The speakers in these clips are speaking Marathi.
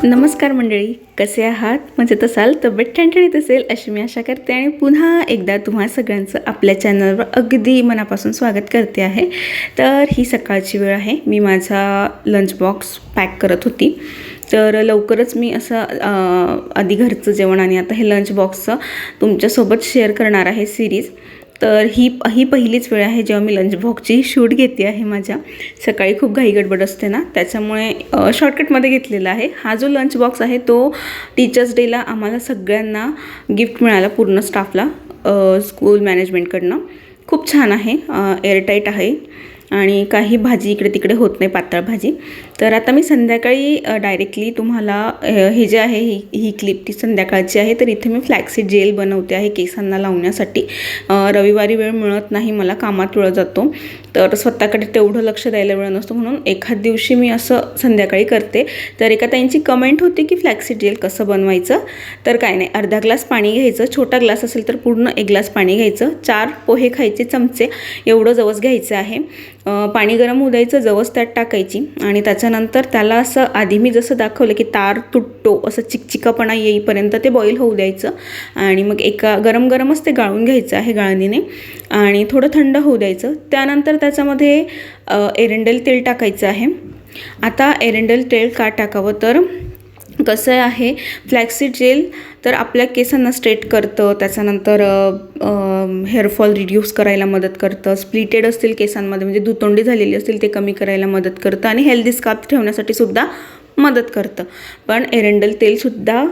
नमस्कार मंडळी, कसे आहात? मजेत असाल, तब्येत ठणठणीत असेल अशी मी आशा करते आणि पुन्हा एकदा तुम्हा सगळ्यांचं आपल्या चॅनलवर अगदी मनापासून स्वागत करते आहे. तर ही सकाळची वेळ आहे. मी माझा लंच बॉक्स पॅक करत होती. तर लवकरच मी असं आधी घरचं जेवण आणि आता हे लंच बॉक्सचं तुमच्यासोबत शेअर करणार आहे सिरीज. तर ही पहिलीच वेळ आहे जेव्हा मी लंच बॉक्सची शूट घेते आहे. माझ्या सकाळी खूप घाई गडबड असते ना, त्याच्यामुळे शॉर्टकटमध्ये घेतलेला आहे. हा जो लंच बॉक्स आहे तो टीचर्स डेला आम्हाला सगळ्यांना गिफ्ट मिळाला, पूर्ण स्टाफला, स्कूल मॅनेजमेंटकडनं. खूप छान आहे, एअरटाईट आहे आणि काही भाजी इकडे तिकडे होत नाही, पातळ भाजी. तर आता मी संध्याकाळी डायरेक्टली तुम्हाला हे जे आहे ही क्लिप ती संध्याकाळची आहे. तर इथे मी फ्लॅक्सीड जेल बनवते आहे केसांना लावण्यासाठी. रविवारी वेळ मिळत नाही मला, कामात वेळ जातो, तर स्वतःकडे तेवढं लक्ष द्यायला वेळ नसतो, म्हणून एखाद दिवशी मी असं संध्याकाळी करते. तर एका ताईंची कमेंट होती की फ्लॅक्सीड जेल कसं बनवायचं. तर काय नाही, अर्धा ग्लास पाणी घ्यायचं, छोटा ग्लास असेल तर पूर्ण 1 ग्लास पाणी घ्यायचं, 4 पोहे खायचे चमचे एवढं जवस घ्यायचं आहे. पाणी गरम होऊ द्यायचं, जवस त्यात टाकायची आणि त्याच्यानंतर त्याला असं आधी मी जसं दाखवलं की तार तुटतो असं चिकचिकापणा येईपर्यंत ते बॉईल होऊ द्यायचं आणि मग एका गरमच ते गाळून घ्यायचं आहे गाळणीने आणि थोडं थंड होऊ द्यायचं. त्यानंतर त्याच्यामध्ये एरंडेल तेल टाकायचं आहे. आता एरंडेल तेल का टाकावं, तर कसं आहे, फ्लॅक्सीड जेल तर आपल्या केसांना स्ट्रेट करतं, त्याच्यानंतर हेअरफॉल रिड्यूस करायला मदत करतं, स्प्लिटेड असतील केसांमध्ये म्हणजे दुतोंडी झालेली असतील ते कमी करायला मदत करतं आणि हेल्दी स्काल्प ठेवण्यासाठी सुद्धा मदत करतं. पण एरंडेल तेलसुद्धा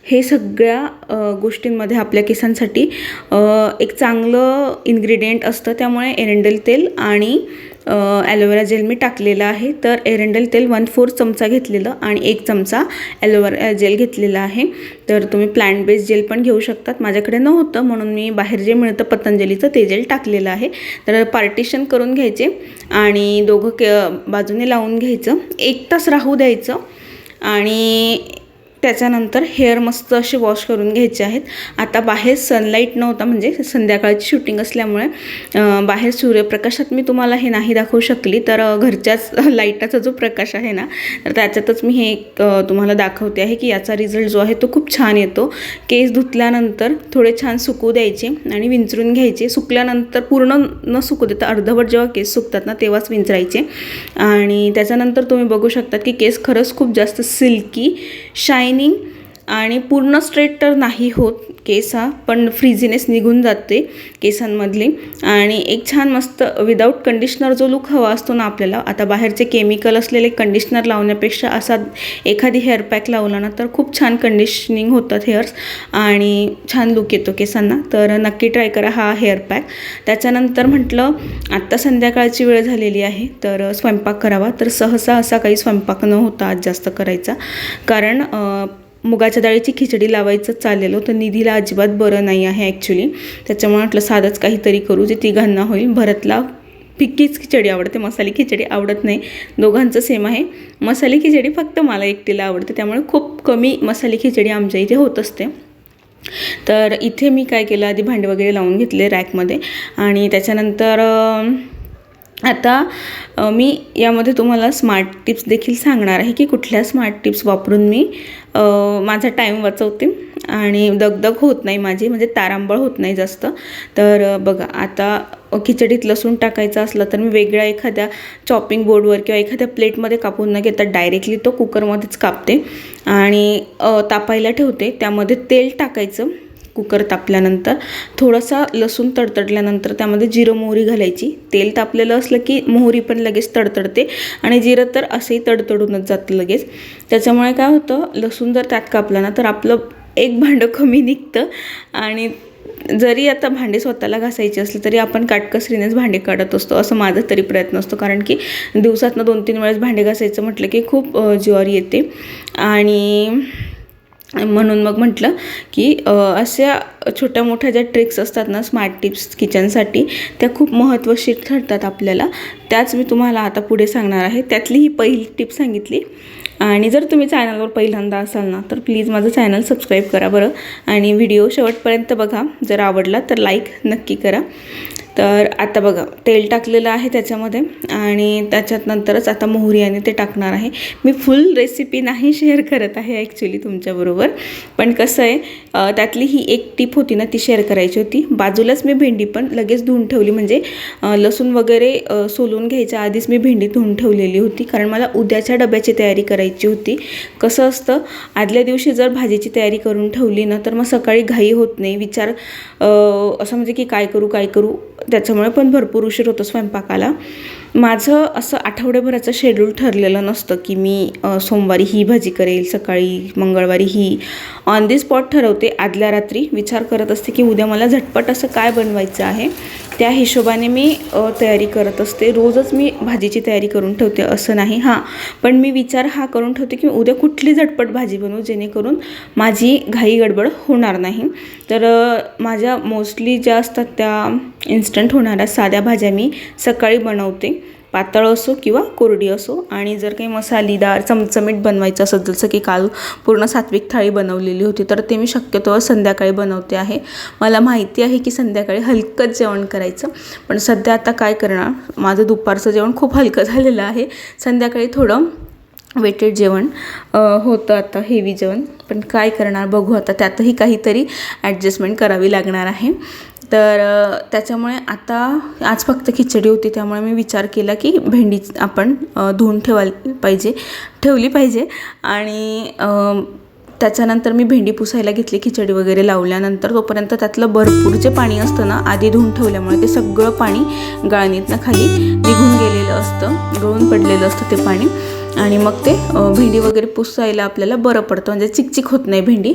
हे सगळ्या गोष्टींमध्ये आपल्या केसांसाठी एक चांगलं इन्ग्रेडियंट असतं. त्यामुळे एरंडेल तेल आणि ॲलोवेरा जेल मी टाकलेलं आहे. तर एरंडेल तेल 1/4 चमचा घेतलेलं आणि 1 चमचा ॲलोवेरा जेल घेतलेला आहे. तर तुम्ही प्लांट बेस्ड जेल पण घेऊ शकतात. माझ्याकडे नव्हतं म्हणून मी बाहेर जे मिळतं पतंजलीचं ते जेल टाकलेलं आहे. तर पार्टिशन करून घ्यायचे आणि दोघं बाजूने लावून घ्यायचं, 1 तास राहू द्यायचं आणि त्याच्यानंतर हेअर मस्त असे वॉश करून घ्यायचे आहेत. आता बाहेर सनलाईट नव्हता, म्हणजे संध्याकाळची शूटिंग असल्यामुळे बाहेर सूर्यप्रकाशात मी तुम्हाला हे नाही दाखवू शकली. तर घरच्याच लाईटाचा जो प्रकाश आहे ना, तर त्याच्यातच मी हे तुम्हाला दाखवते आहे की याचा रिझल्ट जो आहे तो खूप छान येतो. केस धुतल्यानंतर थोडे छान सुकू द्यायचे आणि विंचरून घ्यायचे. सुकल्यानंतर पूर्ण न सुकू देता अर्धवट जेव्हा केस सुकतात ना तेव्हाच विंचरायचे आणि त्याच्यानंतर तुम्ही बघू शकतात की केस खरंच खूप जास्त सिल्की, शायनिंग आणि पूर्ण स्ट्रेट तर नाही होत केस, पण फ्रिझीनेस निघून जाते केसांमधली आणि एक छान मस्त विदाऊट कंडिशनर जो लुक हवा असतो ना आपल्याला. आता बाहेरचे केमिकल असलेले कंडिशनर लावण्यापेक्षा असा एखादी हेअर पॅक लावला ना तर खूप छान कंडिशनिंग होतात हेअर्स आणि छान लुक येतो केसांना. तर नक्की ट्राय करा हा हेअर पॅक. त्याच्यानंतर म्हटलं आत्ता संध्याकाळची वेळ झालेली आहे तर स्वयंपाक करावा. तर सहसा असा काही स्वयंपाक न होता आज जास्त करायचा, कारण मुगाच्या डाळीची खिचडी लावायचं चाललेलं तर निधीला अजिबात बरं नाही आहे ॲक्च्युली. त्याच्यामुळे म्हटलं साधंच काहीतरी करू जे तिघांना होईल. भरतला फिक्कीच खिचडी आवडते, मसाली खिचडी आवडत नाही. दोघांचं सेम आहे. मसाली खिचडी फक्त मला एकटीला आवडते, त्यामुळे खूप कमी मसाली खिचडी आमच्या इथे होत असते. तर इथे मी काय केलं, आधी भांडे वगैरे लावून घेतले रॅकमध्ये आणि त्याच्यानंतर आता मी यामध्ये तुम्हाला स्मार्ट टिप्स देखील सांगणार आहे की कुठल्या स्मार्ट टिप्स वापरून मी माझा टाईम वाचवते आणि दगदग होत नाही माझी, म्हणजे तारांबळ होत नाही जास्त. तर बघा, आता खिचडीत लसूण टाकायचा असला तर मी वेगळ्या एखाद्या चॉपिंग बोर्डवर किंवा एखाद्या प्लेटमध्ये कापून न घेता डायरेक्टली तो कुकरमध्येच कापते आणि तापायला ठेवते. त्यामध्ये तेल टाकायचं, कुकर तापल्यानंतर थोडासा लसूण तडतडल्यानंतर त्यामध्ये जिरं मोहरी घालायची. तेल तापलेलं असलं की मोहरी पण लगेच तडतडते आणि जिरं तर असंही तडतडूनच जातं लगेच. त्याच्यामुळे काय होतं, लसूण जर त्यात कापला ना तर आपलं एक भांडं कमी निघतं आणि जरी आता भांडे स्वतःला घासायची असली तरी आपण काटकसरीनेच भांडे काढत असतो, असं माझा तरी प्रयत्न असतो. कारण की दिवसातनं 2-3 वेळेस भांडे घासायचं म्हटलं की खूप जीवावर येते. आणि म्हणून मग म्हटलं की अशा छोट्या मोठ्या ज्या ट्रिक्स असतात ना, स्मार्ट टिप्स किचनसाठी, त्या खूप महत्त्वशीर ठरतात आपल्याला. त्याच मी तुम्हाला आता पुढे सांगणार आहे. त्यातली ही पहिली टिप सांगितली. आणि जर तुम्ही चॅनलवर पहिल्यांदा असाल ना, तर प्लीज माझं चॅनल सबस्क्राईब करा बरं. आणि व्हिडिओ शेवटपर्यंत बघा. जर आवडला तर लाईक नक्की करा. तर आता बघा, तेल टाकलेलं आहे त्याच्यामध्ये आणि त्याच्यात नंतरच आता मोहरी आणि ते टाकणार आहे. मी फुल रेसिपी नाही शेअर करत आहे ॲक्च्युली तुमच्याबरोबर, पण कसं आहे, त्यातली ही एक टिप होती ना, ती शेअर करायची होती. बाजूलाच मी भेंडी पण लगेच धुवून ठेवली. म्हणजे लसूण वगैरे सोलून घ्यायच्या आधीच मी भेंडी धुवून ठेवलेली होती, कारण मला उद्याच्या डब्याची तयारी करायची होती. कसं असतं, आदल्या दिवशी जर भाजीची तयारी करून ठेवली ना, तर मग सकाळी घाई होत नाही. विचार असं म्हणजे की काय करू, त्याच्यामुळे पण भरपूर उशीर होतो स्वयंपाकाला. माझं असं आठवड्याभराचं शेड्यूल ठरलेलं नसतं की मी सोमवारी ही भाजी करेल, सकाळी मंगळवारी ही. ऑन दी स्पॉट ठरवते. आदल्या रात्री विचार करत असते की उद्या मला झटपट असं काय बनवायचं आहे, त्या हिशोबाने मी तयारी करत असते. रोजच मी भाजीची तयारी करून ठेवते असं नाही. हां, पण मी विचार हा करून ठेवते की उद्या कुठली झटपट भाजी बनवू जेणेकरून माझी घाई गडबड होणार नाही. तर माझ्या मोस्टली ज्या असतात त्या इन्स्टंट होणाऱ्या साध्या भाज्या मी सकाळी बनवते, पातळ असो किंवा कोरडी असो. आणि जर काही मसालेदार चमचमीत बनवायचं असेल, जसं की काल पूर्ण सात्विक थाळी बनवलेली होती, तर ते मी शक्यतो संध्याकाळी बनवते आहे. मला माहिती आहे की संध्याकाळी हलकंच जेवण करायचं, पण सध्या आता काय करणार, माझं दुपारचं जेवण खूप हलकं झालेलं आहे. संध्याकाळी थोडं वेटेड जेवण होतं, आता हेवी जेवण, पण काय करणार बघू आता. त्यातही काहीतरी ॲडजस्टमेंट करावी लागणार आहे. तर त्याच्यामुळे आता आज फक्त खिचडी होती, त्यामुळे मी विचार केला की भेंडी आपण धुवून ठेवली पाहिजे. आणि त्याच्यानंतर मी भेंडी पुसायला घेतली खिचडी वगैरे लावल्यानंतर. तोपर्यंत त्यातलं भरपूर जे पाणी असतं ना, आधी धुवून ठेवल्यामुळे ते सगळं पाणी गाळणीतनं खाली निघून गेलेलं असतं, गळून पडलेलं असतं ते पाणी. आणि मग ते भेंडी वगैरे पुसायला आपल्याला बरं पडतं, म्हणजे चिकचिक होत नाही भेंडी.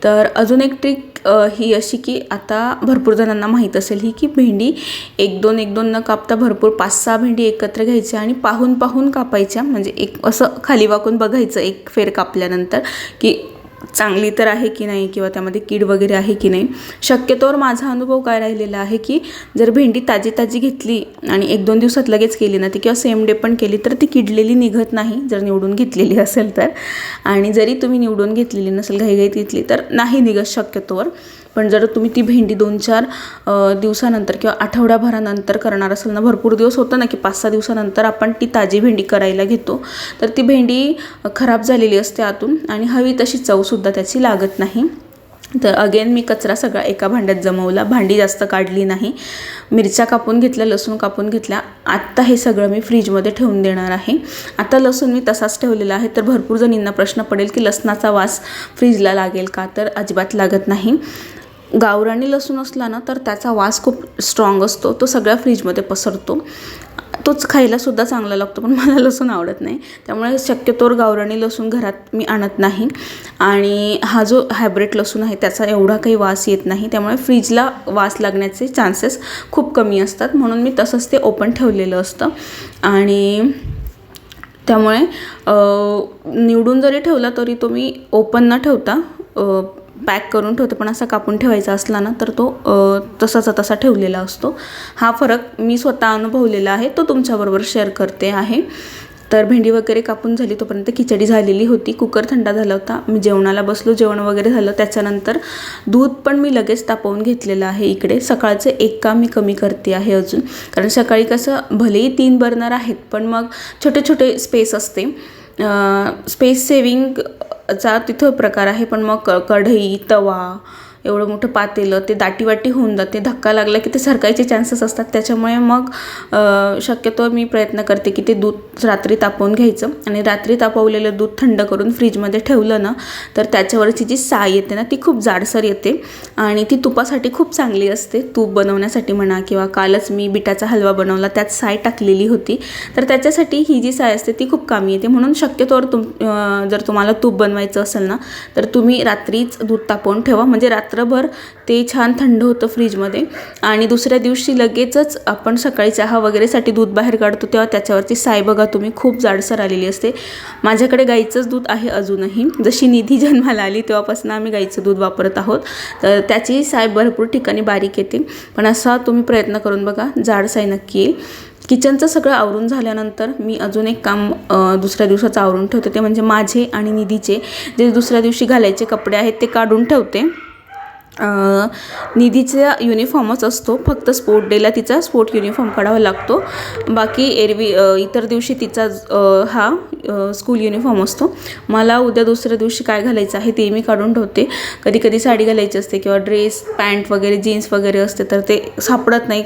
तर अजून एक ट्रिक ही अशी की आता भरपूर जणांना माहीत असेल ही, की भेंडी एक दोन न कापता भरपूर 5-6 भेंडी एकत्र घ्यायच्या आणि पाहून कापायच्या. म्हणजे एक असं खाली वाकून बघायचं एक फेर कापल्यानंतर की चांगली तर आहे की नाही, किंवा त्यामध्ये कीड वगैरे आहे की नाही. शक्यतोवर माझा अनुभव काय राहिलेला आहे की जर भेंडी ताजी घेतली आणि 1-2 दिवसात लगेच केली ना ती, किंवा सेम डे पण केली, तर ती किडलेली निघत नाही जर निवडून घेतलेली असेल तर. आणि जरी तुम्ही निवडून घेतलेली नसेल, घाईघाईत घेतली, तर नाही निघत शक्यतोवर. पण जर तुम्ही ती भेंडी 2-4 दिवसानंतर किंवा आठवड्याभरानंतर करणार असाल ना, भरपूर दिवस होतं ना की 5-6 दिवसानंतर आपण ती ताजी भेंडी करायला घेतो, तर ती भेंडी खराब झालेली असते आतून आणि हवी तशी चवसुद्धा त्याची लागत नाही. तर अगेन मी कचरा सगळा एका भांड्यात जमवला, भांडी जास्त काढली नाही. मिरच्या कापून घेतल्या, लसूण कापून घेतल्या. आत्ता हे सगळं मी फ्रीजमध्ये ठेवून देणार आहे. आता लसूण मी तसाच ठेवलेला आहे. तर भरपूर जणींना प्रश्न पडेल की लसणाचा वास फ्रीजला लागेल का, तर अजिबात लागत नाही. गावरानी लसूण असला ना, तर त्याचा वास खूप स्ट्रॉंग असतो, तो सगळ्या फ्रीजमध्ये पसरतो. तोच खायलासुद्धा चांगला लागतो, पण मला लसूण आवडत नाही, त्यामुळे शक्यतोवर गावरानी लसूण घरात मी आणत नाही. आणि हा जो हायब्रिड लसूण आहे त्याचा एवढा काही वास येत नाही, त्यामुळे फ्रीजला वास लागण्याचे चान्सेस खूप कमी असतात. म्हणून मी तसंच ते ओपन ठेवलेलं असतं. आणि त्यामुळे निवडून जरी ठेवला तरी तो मी ओपन न ठेवता पॅक करून ठेवते, पण असा कापून ठेवायचा असला ना तर तो तसाचा तसा ठेवलेला असतो. हा फरक मी स्वतः अनुभवलेला आहे, तो तुमच्याबरोबर शेअर करते आहे. तर भेंडी वगैरे कापून झाली, तोपर्यंत खिचडी झालेली होती. कुकर थंडा झाला होता, मी जेवणाला बसलो, जेवण वगैरे झालं. त्याच्यानंतर दूध पण मी लगेच तापवून घेतलेलं आहे इकडे. सकाळचं एक काम मी कमी करते आहे अजून, कारण सकाळी कसं भलेही 3 बर्नर आहेत, पण मग छोटे स्पेस असते. स्पेस सेविंगचा तिथं प्रकार आहे, पण मग कढई, तवा, एवढं मोठं पातेलं ते दाटीवाटी होऊन जाते. धक्का लागला की ते सरकायचे चान्सेस असतात. त्याच्यामुळे मग शक्यतो मी प्रयत्न करते की ते दूध रात्री तापवून घ्यायचं आणि रात्री तापवलेलं दूध थंड करून फ्रीजमध्ये ठेवलं ना, तर त्याच्यावरची जी साय येते ना ती खूप जाडसर येते आणि ती तुपासाठी खूप चांगली असते. तूप बनवण्यासाठी म्हणा, किंवा कालच मी बिटाचा हलवा बनवला, त्यात साय टाकलेली होती, तर त्याच्यासाठी ही जी साय असते ती खूप कामी येते. म्हणून शक्यतोवर जर तुम्हाला तूप बनवायचं असेल ना, तर तुम्ही रात्रीच दूध तापवून ठेवा. म्हणजे रात्रभर ते छान थंड होतं फ्रीजमध्ये आणि दुसऱ्या दिवशी लगेचच आपण सकाळी चहा वगैरेसाठी दूध बाहेर काढतो तेव्हा त्याच्यावरची साय बघा तुम्ही खूप जाडसर आलेली असते. माझ्याकडे गाईचंच दूध आहे अजूनही, जशी निधी जन्माला आली तेव्हापासून आम्ही गाईचं दूध वापरत आहोत. तर त्याची साय भरपूर ठिकाणी बारीक येते, पण असा तुम्ही प्रयत्न करून बघा, जाड साय नक्की येईल. किचनचं सगळं आवरून झाल्यानंतर मी अजून एक काम दुसऱ्या दिवसाचं आवरून ठेवते, ते म्हणजे माझे आणि निधीचे जे दुसऱ्या दिवशी घालायचे कपडे आहेत ते काढून ठेवते. निधीचा युनिफॉर्मच असतो, फक्त स्पोर्ट डेला तिचा स्पोर्ट युनिफॉर्म काढावा लागतो. बाकी इतर दिवशी तिचा हा स्कूल युनिफॉर्म असतो. मला उद्या दुसऱ्या दिवशी काय घालायचं आहे ते मी काढून ठेवते. कधी कधी साडी घालायची असते किंवा ड्रेस पॅन्ट वगैरे जीन्स वगैरे असते तर ते सापडत नाही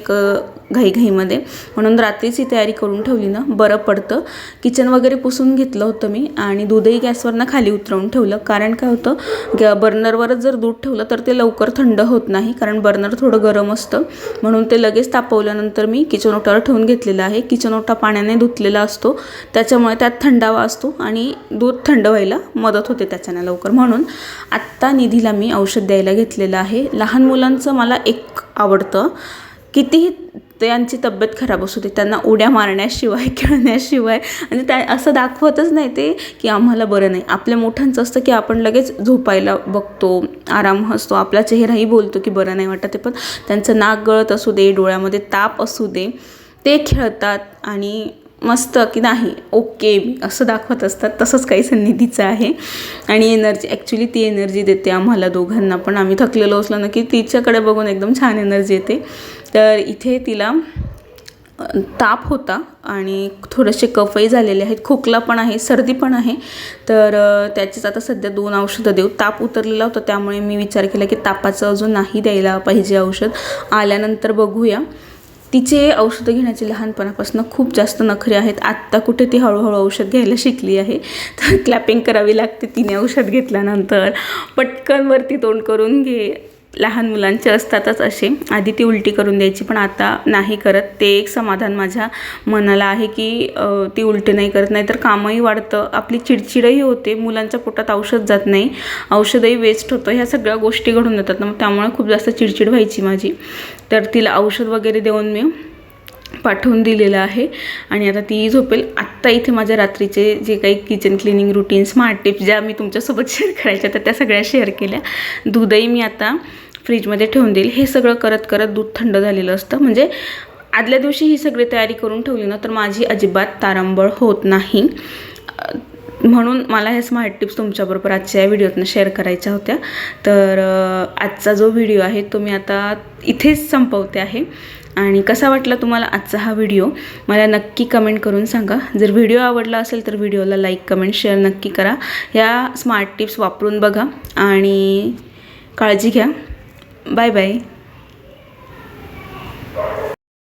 घाईमध्ये, म्हणून रात्रीच ही तयारी करून ठेवली ना बरं पडतं. किचन वगैरे पुसून घेतलं होतं मी आणि दूधही गॅसवरनं खाली उतरवून ठेवलं. कारण काय होतं, बर्नरवरच जर दूध ठेवलं तर ते लवकर थंड होत नाही, कारण बर्नर थोडं गरम असतं. म्हणून ते लगेच तापवल्यानंतर मी किचन ओटावर ठेवून घेतलेलं आहे. किचन ओटा पाण्याने धुतलेला असतो, त्याच्यामुळे त्यात थंडावा असतो आणि दूध थंड व्हायला मदत होते त्याच्याने लवकर. म्हणून आत्ता निधीला मी औषध द्यायला घेतलेलं आहे. लहान मुलांचं मला एक आवडतं, कितीही त्यांची तब्येत खराब असू दे, त्यांना उड्या मारण्याशिवाय खेळण्याशिवाय आणि त्या असं दाखवतच नाही ते की आम्हाला बरं नाही. आपल्या मोठ्यांचं असतं की आपण लगेच झोपायला बघतो, आराम असतो, आपला चेहराही बोलतो की बरं नाही वाटत आहे, पण त्यांचं नाक गळत असू दे, डोळ्यामध्ये ताप असू दे, ते खेळतात आणि मस्त की नाही ओके असं दाखवत असतात. तसंच काही निधीचं आहे आणि एनर्जी, ॲक्च्युली ती एनर्जी देते आम्हाला दोघांना पण. आम्ही थकलेलो असलो ना की तिच्याकडे बघून एकदम छान एनर्जी येते. तर इथे तिला ताप होता आणि थोडेसे कफही झालेले आहेत, खोकला पण आहे, सर्दी पण आहे. तर त्याचीच आता सध्या 2 औषधं देऊ. ताप उतरलेला होता त्यामुळे मी विचार केला की तापाचं अजून नाही द्यायला पाहिजे औषध, आल्यानंतर बघूया. तिचे औषधं घेण्याचे लहानपणापासून खूप जास्त नखरे आहेत. आत्ता कुठे ती हळूहळू औषध घ्यायला शिकली आहे, तर क्लॅपिंग करावी लागते तिने औषध घेतल्यानंतर. पटकन वरती तोंड करून घे, लहान मुलांचे असतातच असे. आधी ती उलटी करून द्यायची पण आता नाही करत. ते एक समाधान माझ्या मनाला आहे की ती उलटी नाही करत, नाही तर कामही वाढतं, आपली चिडचिडही होते, मुलांच्या पोटात औषध जात नाही, औषधही वेस्ट होतं, ह्या सगळ्या गोष्टी घडून येतात ना, त्यामुळे खूप जास्त चिडचिड व्हायची माझी. तर तिला औषध वगैरे देऊन मी पाठवून दिलेलं आहे आणि आता ती झोपेल. आत्ता इथे माझ्या रात्रीचे जे काही kitchen cleaning routine smart tips ज्या मी तुमच्यासोबत शेअर करायच्या तर त्या सगळ्या शेअर केल्या. दूधही मी आता फ्रीजमध्ये ठेवून देईल. हे सगळं करत करत दूध थंड झालेलं असतं, म्हणजे आदल्या दिवशी ही सगळी तयारी करून ठेवली ना तर माझी अजिबात तारांबळ होत नाही. म्हणून मला हे स्मार्ट टिप्स तुमच्याबरोबर आजच्या या व्हिडिओतनं शेअर करायच्या होत्या. तर आजचा जो व्हिडिओ आहे तो मी आता इथेच संपवते आहे. आणि कसा वाटला तुम्हाला आजचा हा व्हिडिओ मला नक्की कमेंट करून सांगा. जर व्हिडिओ आवडला असेल तर व्हिडिओला लाईक कमेंट शेअर नक्की करा. या स्मार्ट टिप्स वापरून बघा आणि काळजी घ्या. Bye bye.